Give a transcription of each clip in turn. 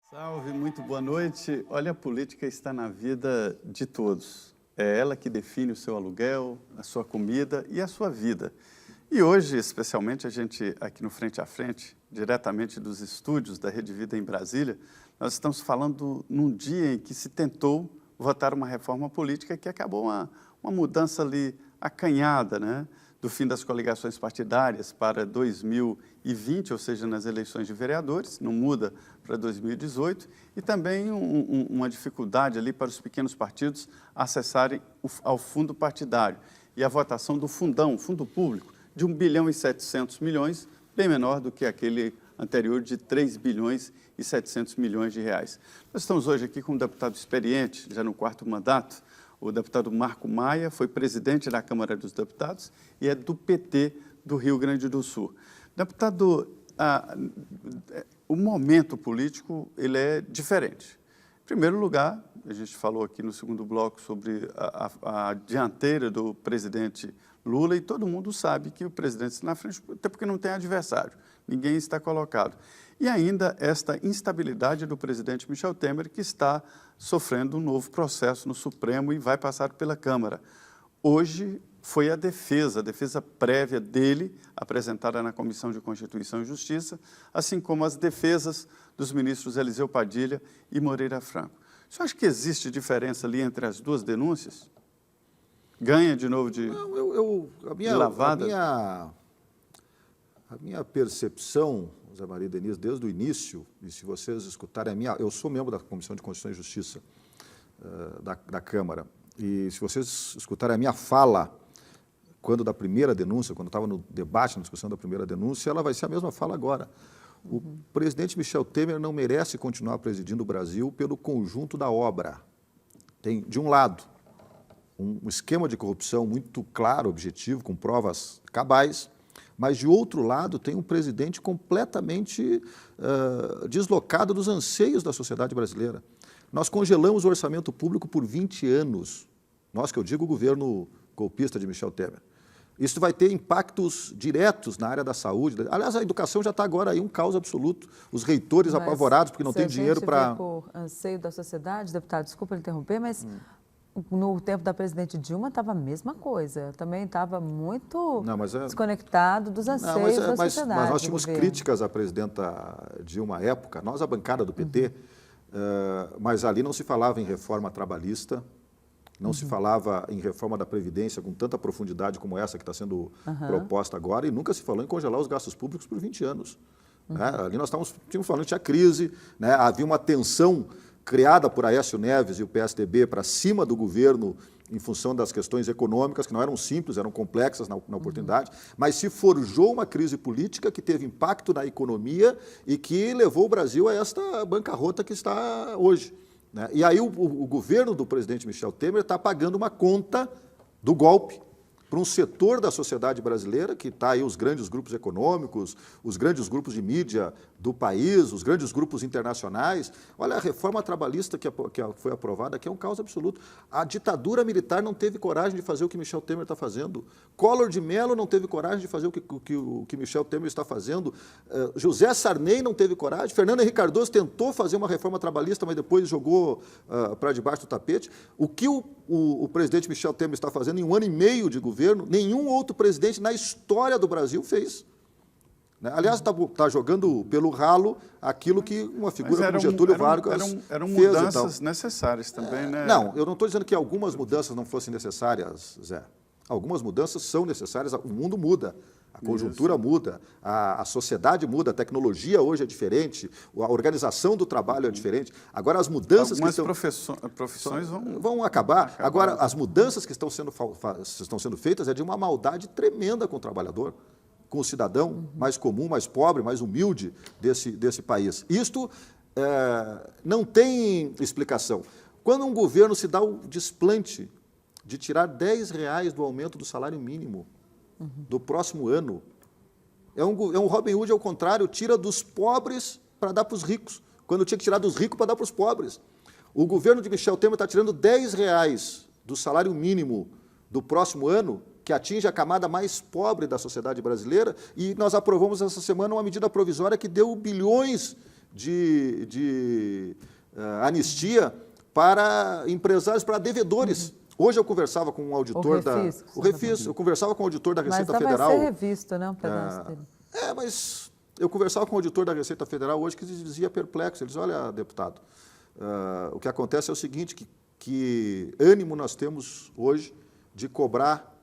Salve, muito boa noite. Olha, a política está na vida de todos. É ela que define o seu aluguel, a sua comida e a sua vida. E hoje, especialmente, a gente aqui no Frente a Frente, diretamente dos estúdios da Rede Vida em Brasília, nós estamos falando num dia em que se tentou votar uma reforma política que acabou uma mudança ali acanhada, né? Do fim das coligações partidárias para 2020, ou seja, nas eleições de vereadores, não muda para 2018, e também uma dificuldade ali para os pequenos partidos acessarem ao fundo partidário. E a votação do fundão, fundo público, de 1 bilhão e 700 milhões, bem menor do que aquele anterior de 3 bilhões e 700 milhões de reais. Nós estamos hoje aqui com um deputado experiente, já no 4º mandato, o deputado Marco Maia, foi presidente da Câmara dos Deputados e é do PT do Rio Grande do Sul. Deputado, o momento político ele é diferente. Em primeiro lugar, a gente falou aqui no segundo bloco sobre a dianteira do presidente Lula e todo mundo sabe que o presidente está na frente, até porque não tem adversário, ninguém está colocado. E ainda esta instabilidade do presidente Michel Temer, que está sofrendo um novo processo no Supremo e vai passar pela Câmara. Hoje foi a defesa prévia dele, apresentada na Comissão de Constituição e Justiça, assim como as defesas dos ministros Eliseu Padilha e Moreira Franco. O senhor acha que existe diferença ali entre as duas denúncias? Ganha de novo de lavada? A minha percepção, Zé Maria e Denise, desde o início, e se vocês escutarem eu sou membro da Comissão de Constituição e Justiça da Câmara, e se vocês escutarem a minha fala, quando da primeira denúncia, quando estava no debate, na discussão da primeira denúncia, ela vai ser a mesma fala agora. O presidente Michel Temer não merece continuar presidindo o Brasil pelo conjunto da obra. Tem, de um lado, um esquema de corrupção muito claro, objetivo, com provas cabais, mas, de outro lado, tem um presidente completamente deslocado dos anseios da sociedade brasileira. Nós congelamos o orçamento público por 20 anos. Nós, que eu digo, o governo golpista de Michel Temer. Isso vai ter impactos diretos na área da saúde. Aliás, a educação já está agora aí um caos absoluto. Os reitores apavorados porque não tem dinheiro para... por anseio da sociedade, deputado, desculpa interromper, mas... No tempo da presidente Dilma estava a mesma coisa, também estava muito desconectado dos anseios da sociedade. Mas nós tínhamos críticas à presidenta Dilma à época, nós, a bancada do PT, mas ali não se falava em reforma trabalhista, não se falava em reforma da Previdência com tanta profundidade como essa que está sendo proposta agora, e nunca se falou em congelar os gastos públicos por 20 anos. Né? Ali nós tínhamos falando que tinha crise, né? Havia uma tensão criada por Aécio Neves e o PSDB para cima do governo em função das questões econômicas, que não eram simples, eram complexas na oportunidade, mas se forjou uma crise política que teve impacto na economia e que levou o Brasil a esta bancarrota que está hoje. Né? E aí o governo do presidente Michel Temer está pagando uma conta do golpe para um setor da sociedade brasileira, que está aí os grandes grupos econômicos, os grandes grupos de mídia do país, os grandes grupos internacionais. Olha, a reforma trabalhista que foi aprovada aqui é um caos absoluto. A ditadura militar não teve coragem de fazer o que Michel Temer está fazendo. Collor de Mello não teve coragem de fazer o que Michel Temer está fazendo. José Sarney não teve coragem. Fernando Henrique Cardoso tentou fazer uma reforma trabalhista, mas depois jogou para debaixo do tapete. O que o presidente Michel Temer está fazendo em 1 ano e meio de governo, nenhum outro presidente na história do Brasil fez. Aliás, está jogando pelo ralo aquilo que uma figura como Getúlio Vargas eram fez. Mudanças necessárias também, né? Não, eu não estou dizendo que algumas mudanças não fossem necessárias, Zé. Algumas mudanças são necessárias, o mundo muda. A conjuntura muda, a sociedade muda, a tecnologia hoje é diferente, a organização do trabalho é diferente. Agora, as mudanças profissões vão acabar. Agora, as mudanças que estão sendo feitas é de uma maldade tremenda com o trabalhador, com o cidadão mais comum, mais pobre, mais humilde desse país. Isto não tem explicação. Quando um governo se dá o desplante de tirar R$10 do aumento do salário mínimo do próximo ano, é um Robin Hood ao contrário, tira dos pobres para dar para os ricos, quando tinha que tirar dos ricos para dar para os pobres. O governo de Michel Temer está tirando R$10 do salário mínimo do próximo ano, que atinge a camada mais pobre da sociedade brasileira, e nós aprovamos essa semana uma medida provisória que deu bilhões de anistia para empresários, para devedores. Hoje eu conversava com um auditor o Refis, eu conversava com o auditor da Receita Federal. Mas vai ser revisto, né, um pedaço dele. Mas eu conversava com o auditor da Receita Federal hoje que dizia perplexo. Ele dizia, olha, deputado, o que acontece é o seguinte, que ânimo nós temos hoje de cobrar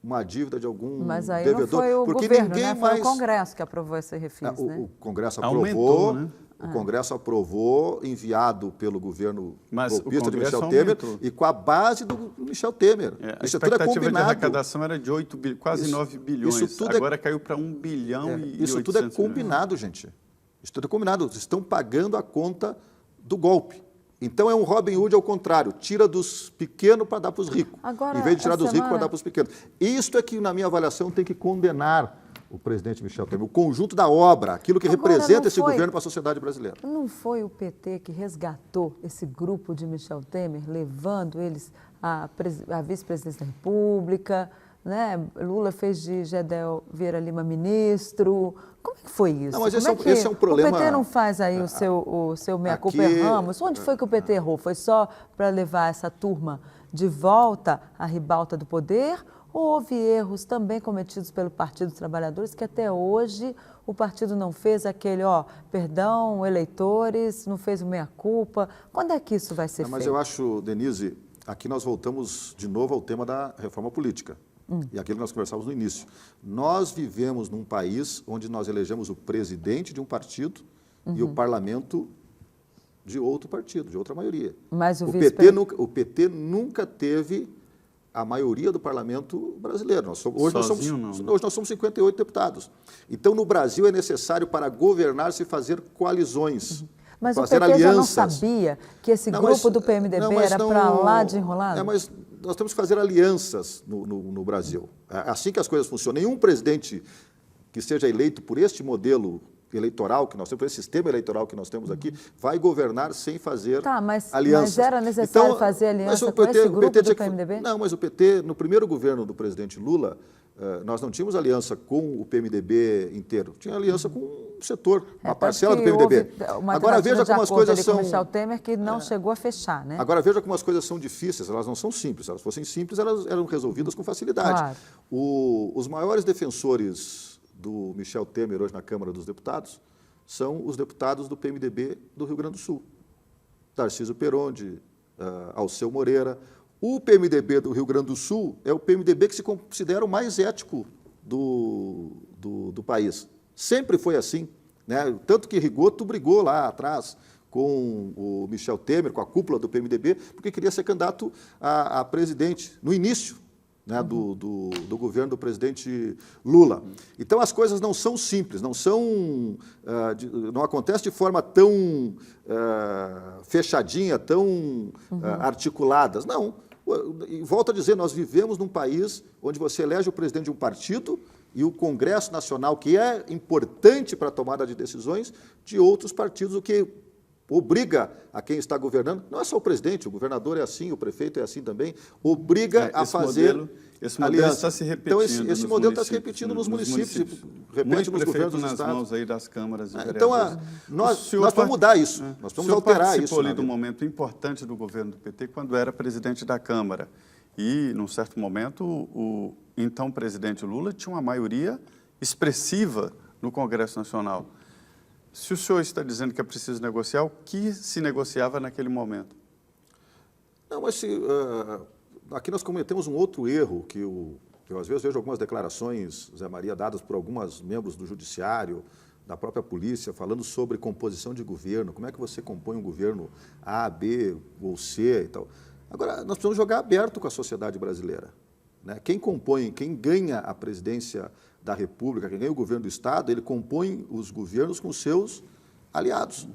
uma dívida de algum mas aí devedor. Não foi o porque governo, ninguém né? mais... Foi o Congresso que aprovou esse refis, né? O Congresso aprovou, aumentou, né? O Congresso aprovou, enviado pelo governo golpista de Michel aumentou. Temer e com a base do Michel Temer. Isso tudo é combinado. A expectativa de arrecadação era de 8 quase 9 bilhões, agora caiu para 1 bilhão e isso 800 tudo é combinado, milhões. gente. Isso tudo é combinado. Vocês estão pagando a conta do golpe. Então é um Robin Hood ao contrário, tira dos pequenos para dar para os ricos, em vez de tirar dos ricos para dar para os pequenos. Isto é que, na minha avaliação, tem que condenar o presidente Michel Temer, o conjunto da obra, aquilo que representa esse governo para a sociedade brasileira. Não foi o PT que resgatou esse grupo de Michel Temer, levando eles à vice-presidência da República, né? Lula fez de Gedel Vieira Lima ministro. Como é que foi isso? Não, mas esse é um problema... O PT não faz aí o seu meia-culpa erramos? Onde foi que o PT errou? Foi só para levar essa turma de volta à ribalta do poder? Ou houve erros também cometidos pelo Partido dos Trabalhadores que até hoje o partido não fez aquele, perdão, eleitores, não fez o meia-culpa? Quando é que isso vai ser feito? Mas eu acho, Denise, aqui nós voltamos de novo ao tema da reforma política. E aquilo que nós conversávamos no início. Nós vivemos num país onde nós elegemos o presidente de um partido e o parlamento de outro partido, de outra maioria. Mas o PT nunca teve a maioria do parlamento brasileiro. Hoje nós somos 58 deputados. Então, no Brasil, é necessário, para governar-se, fazer coalizões. Mas o fazer PT alianças. Já não sabia que esse grupo do PMDB era para lá de enrolado? Mas nós temos que fazer alianças no Brasil. É assim que as coisas funcionam. Nenhum presidente que seja eleito por este modelo eleitoral que nós temos, por esse sistema eleitoral que nós temos aqui, vai governar sem fazer alianças. Mas era necessário fazer aliança com esse grupo do PMDB? Não, mas o PT, no primeiro governo do presidente Lula, nós não tínhamos aliança com o PMDB inteiro, tinha aliança com um setor, uma parcela do PMDB. Agora veja como as coisas são... com Michel Temer que não chegou a fechar, né? Agora veja como as coisas são difíceis, elas não são simples, se elas fossem simples, elas eram resolvidas com facilidade. Claro. Os maiores defensores do Michel Temer hoje na Câmara dos Deputados são os deputados do PMDB do Rio Grande do Sul. Tarcísio Peronde, Alceu Moreira. O PMDB do Rio Grande do Sul é o PMDB que se considera o mais ético do país. Sempre foi assim, né? Tanto que Rigoto brigou lá atrás com o Michel Temer, com a cúpula do PMDB, porque queria ser candidato a presidente no início, né, do governo do presidente Lula. Então, as coisas não são simples, não acontece de forma tão fechadinha, tão articuladas. Não. E volto a dizer, nós vivemos num país onde você elege o presidente de um partido e o Congresso Nacional, que é importante para a tomada de decisões, de outros partidos, o que obriga a quem está governando, não é só o presidente, o governador é assim, o prefeito é assim também, obriga a fazer esse modelo está se repetindo. Então, esse modelo está se repetindo nos municípios, repete nos governos dos estados. Mãos aí das câmaras e então, nós vamos mudar isso, nós vamos alterar isso. O senhor participou ali de um momento importante do governo do PT, quando era presidente da Câmara. E, num certo momento, o então presidente Lula tinha uma maioria expressiva no Congresso Nacional. Se o senhor está dizendo que é preciso negociar, o que se negociava naquele momento? Não, mas aqui nós cometemos um outro erro, que eu às vezes vejo algumas declarações, Zé Maria, dadas por alguns membros do Judiciário, da própria polícia, falando sobre composição de governo, como é que você compõe um governo A, B ou C e tal. Agora, nós precisamos jogar aberto com a sociedade brasileira, né? Quem ganha a presidência da República, quem ganha o governo do Estado, ele compõe os governos com seus aliados.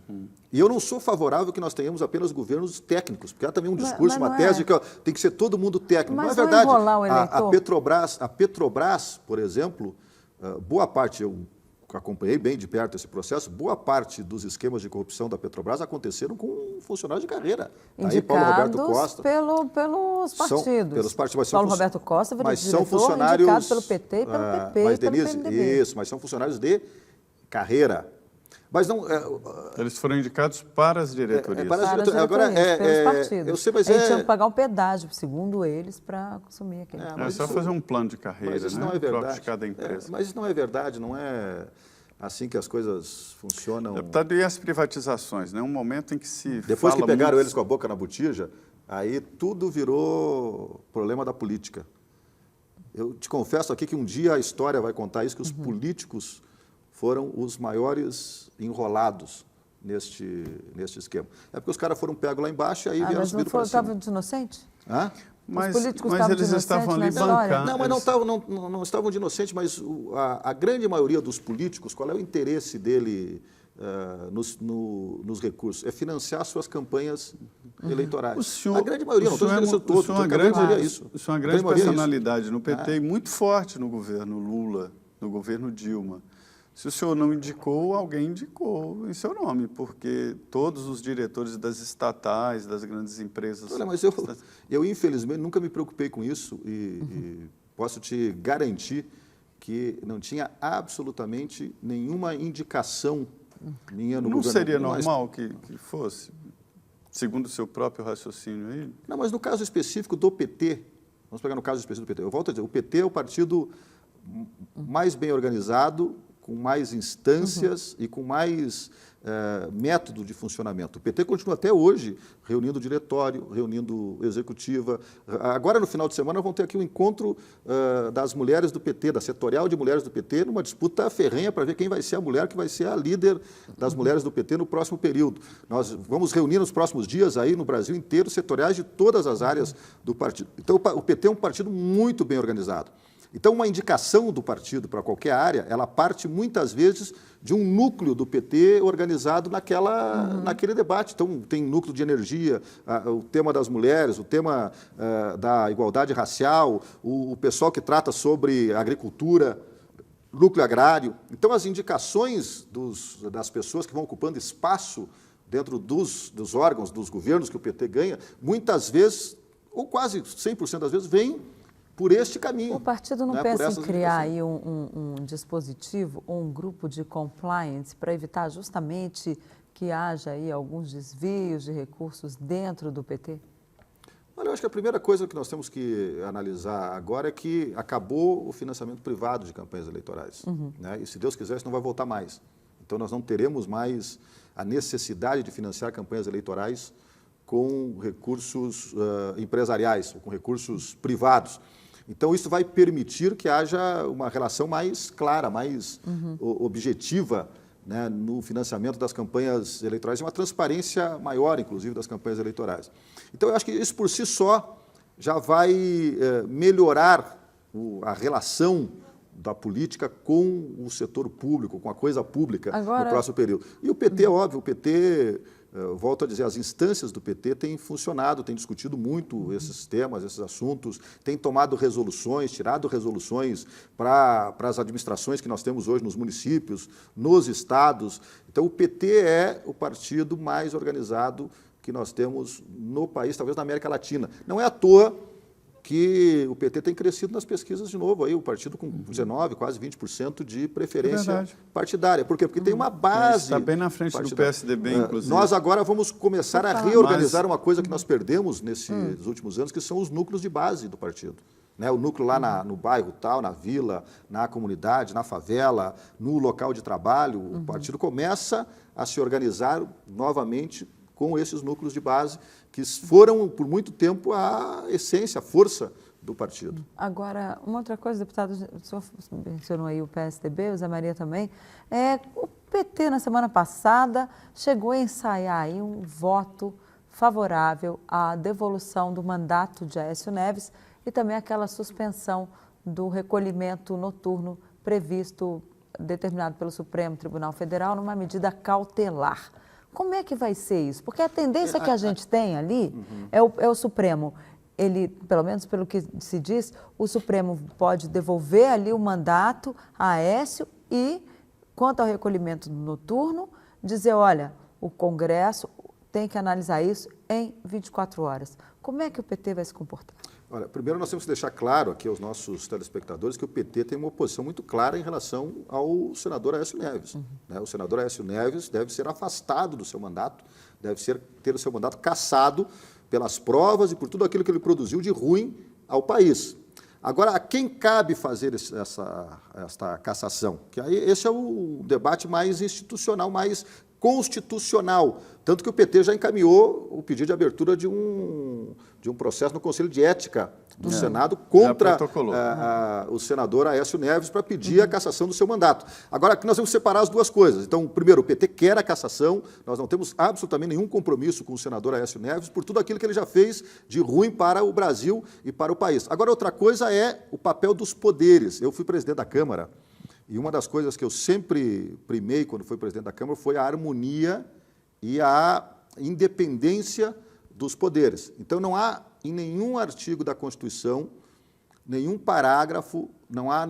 E eu não sou favorável que nós tenhamos apenas governos técnicos, porque há também um discurso, uma tese de que tem que ser todo mundo técnico. Mas não é verdade. A Petrobras, por exemplo, boa parte, eu acompanhei bem de perto esse processo, boa parte dos esquemas de corrupção da Petrobras aconteceram com funcionários de carreira. Indicados Paulo Roberto Costa. Pelos partidos. Pelos partidos, Paulo Roberto Costa, mas são funcionários indicado pelo PT, pelo PP mas, e pelo Denise, PMDB. Isso, mas são funcionários de carreira. Mas não... Eles foram indicados para as diretorias. Para as diretorias, agora, pelos partidos. eu sei, mas eles tinham que pagar um pedágio, segundo eles, para assumir aquele. É só fazer um plano de carreira, mas isso né? não é verdade. Próprio de cada empresa. Mas isso não é verdade, não é assim que as coisas funcionam. Deputado, e as privatizações, né? Um momento em que se Depois fala que pegaram muito... eles com a boca na botija, aí tudo virou problema da política. Eu te confesso aqui que um dia a história vai contar isso, que os políticos foram os maiores enrolados neste esquema. É porque os caras foram pegos lá embaixo e aí vieram subindo para cima. Mas não estavam de inocente? Hã? Mas eles estavam ali bancando. Não, mas não estavam de inocente, mas a grande maioria dos políticos, qual é o interesse dele nos recursos? É financiar suas campanhas eleitorais. A grande maioria, não estou dizendo isso todo, a grande maioria é isso. O senhor é uma grande personalidade no PT e muito forte no governo Lula, no governo Dilma. Se o senhor não indicou, alguém indicou em seu nome, porque todos os diretores das estatais, das grandes empresas... Olha, mas eu infelizmente, nunca me preocupei com isso e posso te garantir que não tinha absolutamente nenhuma indicação minha no governo. Não seria normal que fosse, segundo o seu próprio raciocínio aí? Não, mas no caso específico do PT, vamos pegar no caso específico do PT, eu volto a dizer, o PT é o partido mais bem organizado, com mais instâncias e com mais método de funcionamento. O PT continua até hoje reunindo diretório, reunindo executiva. Agora, no final de semana, vamos ter aqui um encontro das mulheres do PT, da setorial de mulheres do PT, numa disputa ferrenha para ver quem vai ser a mulher que vai ser a líder das mulheres do PT no próximo período. Nós vamos reunir nos próximos dias aí no Brasil inteiro setoriais de todas as áreas do partido. Então, o PT é um partido muito bem organizado. Então, uma indicação do partido para qualquer área, ela parte muitas vezes de um núcleo do PT organizado naquele debate. Então, tem núcleo de energia, o tema das mulheres, o tema da igualdade racial, o pessoal que trata sobre agricultura, núcleo agrário. Então, as indicações das pessoas que vão ocupando espaço dentro dos órgãos, dos governos que o PT ganha, muitas vezes, ou quase 100% das vezes, vêm por este caminho. O partido não pensa em criar aí um dispositivo ou um grupo de compliance para evitar justamente que haja aí alguns desvios de recursos dentro do PT? Olha, eu acho que a primeira coisa que nós temos que analisar agora é que acabou o financiamento privado de campanhas eleitorais. Né? E, se Deus quiser, isso não vai voltar mais. Então, nós não teremos mais a necessidade de financiar campanhas eleitorais com recursos empresariais, ou com recursos privados. Então, isso vai permitir que haja uma relação mais clara, mais objetiva, né, no financiamento das campanhas eleitorais e uma transparência maior, inclusive, das campanhas eleitorais. Então, eu acho que isso por si só já vai melhorar a relação da política com o setor público, com a coisa pública no próximo período. E o PT, é óbvio, o PT... volto a dizer, as instâncias do PT têm funcionado, têm discutido muito esses temas, esses assuntos, têm tomado resoluções, tirado resoluções para as administrações que nós temos hoje nos municípios, nos estados. Então, o PT é o partido mais organizado que nós temos no país, talvez na América Latina. Não é à toa que o PT tem crescido nas pesquisas de novo, aí, o partido com 19%, quase 20% de preferência partidária. Por quê? Porque tem uma base... Está bem na frente do PSDB, inclusive. Nós agora vamos começar a reorganizar uma coisa que nós perdemos nesses últimos anos, que são os núcleos de base do partido. Né? O núcleo lá no bairro tal, na vila, na comunidade, na favela, no local de trabalho. O partido começa a se organizar novamente com esses núcleos de base, que foram, por muito tempo, a essência, a força do partido. Agora, uma outra coisa, deputado, o senhor mencionou aí o PSDB, o Zé Maria também, o PT, na semana passada, chegou a ensaiar aí um voto favorável à devolução do mandato de Aécio Neves e também aquela suspensão do recolhimento noturno previsto, determinado pelo Supremo Tribunal Federal, numa medida cautelar. Como é que vai ser isso? Porque a tendência que a gente tem ali é o Supremo. Ele, pelo menos pelo que se diz, o Supremo pode devolver ali o mandato a Aécio e, quanto ao recolhimento noturno, dizer, olha, o Congresso tem que analisar isso em 24 horas. Como é que o PT vai se comportar? Olha, primeiro nós temos que deixar claro aqui aos nossos telespectadores que o PT tem uma oposição muito clara em relação ao senador Aécio Neves. Né? O senador Aécio Neves deve ser afastado do seu mandato, deve ter o seu mandato cassado pelas provas e por tudo aquilo que ele produziu de ruim ao país. Agora, a quem cabe fazer esta cassação? Que aí esse é o debate mais institucional, mais constitucional. Tanto que o PT já encaminhou o pedido de abertura de um processo no Conselho de Ética do Senado contra o senador Aécio Neves para pedir a cassação do seu mandato. Agora, aqui nós vamos separar as duas coisas. Então, primeiro, o PT quer a cassação, nós não temos absolutamente nenhum compromisso com o senador Aécio Neves por tudo aquilo que ele já fez de ruim para o Brasil e para o país. Agora, outra coisa é o papel dos poderes. Eu fui presidente da Câmara e uma das coisas que eu sempre primei quando fui presidente da Câmara foi a harmonia e a independência dos poderes. Então, não há em nenhum artigo da Constituição, nenhum parágrafo, não há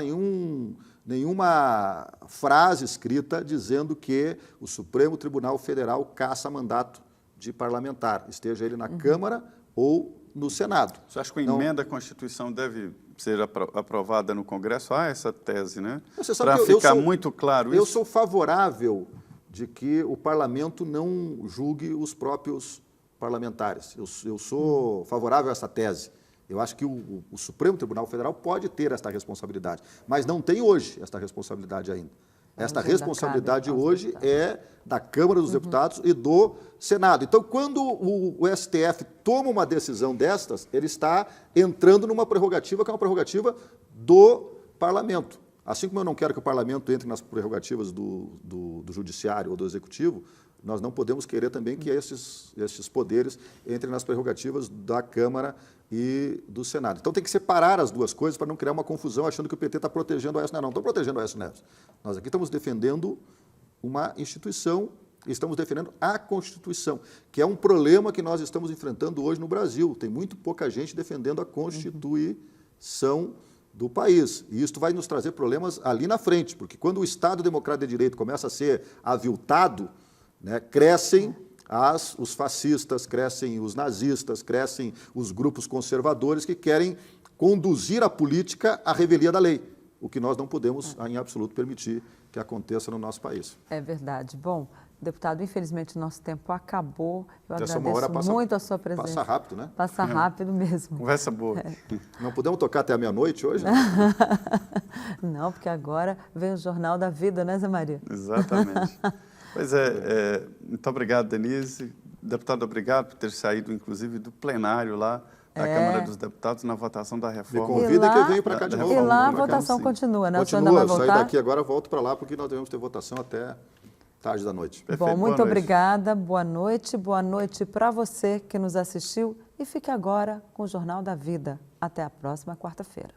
nenhuma frase escrita dizendo que o Supremo Tribunal Federal caça mandato de parlamentar, esteja ele na Câmara ou no Senado. Você acha que a emenda à Constituição deve ser aprovada no Congresso? Há essa tese, né? Para ficar muito claro isso. Eu sou favorável de que o parlamento não julgue os próprios parlamentares. Eu sou favorável a essa tese. Eu acho que o Supremo Tribunal Federal pode ter esta responsabilidade, mas não tem hoje esta responsabilidade ainda. Esta responsabilidade hoje é da Câmara dos Deputados e do Senado. Então, quando o STF toma uma decisão destas, ele está entrando numa prerrogativa que é uma prerrogativa do parlamento. Assim como eu não quero que o parlamento entre nas prerrogativas do judiciário ou do executivo, nós não podemos querer também que esses poderes entrem nas prerrogativas da Câmara e do Senado. Então tem que separar as duas coisas para não criar uma confusão achando que o PT está protegendo o Aécio Neves. Não, estou protegendo o Aécio Neves. Nós aqui estamos defendendo uma instituição e estamos defendendo a Constituição, que é um problema que nós estamos enfrentando hoje no Brasil. Tem muito pouca gente defendendo a Constituição do país. E isso vai nos trazer problemas ali na frente, porque quando o Estado Democrático de Direito começa a ser aviltado, né, crescem os fascistas, crescem os nazistas, crescem os grupos conservadores que querem conduzir a política à revelia da lei, o que nós não podemos, em absoluto, permitir que aconteça no nosso país. É verdade. Bom, deputado, infelizmente o nosso tempo acabou. Eu agradeço muito a sua presença. Passa rápido, né? Passa rápido mesmo. Conversa boa. Não podemos tocar até a meia-noite hoje? Né? Não, porque agora vem o Jornal da Vida, né, Zé Maria? Exatamente. Pois muito obrigado, Denise. Deputado, obrigado por ter saído, inclusive, do plenário lá da Câmara dos Deputados na votação da reforma. Me convida que eu venho para cá de novo. E lá a votação continua, né? Continua, o senhor ainda vai voltar? Sair daqui agora, volto para lá, porque nós devemos ter votação até tarde da noite. Perfeito. Bom, muito obrigada, boa noite para você que nos assistiu e fique agora com o Jornal da Vida. Até a próxima quarta-feira.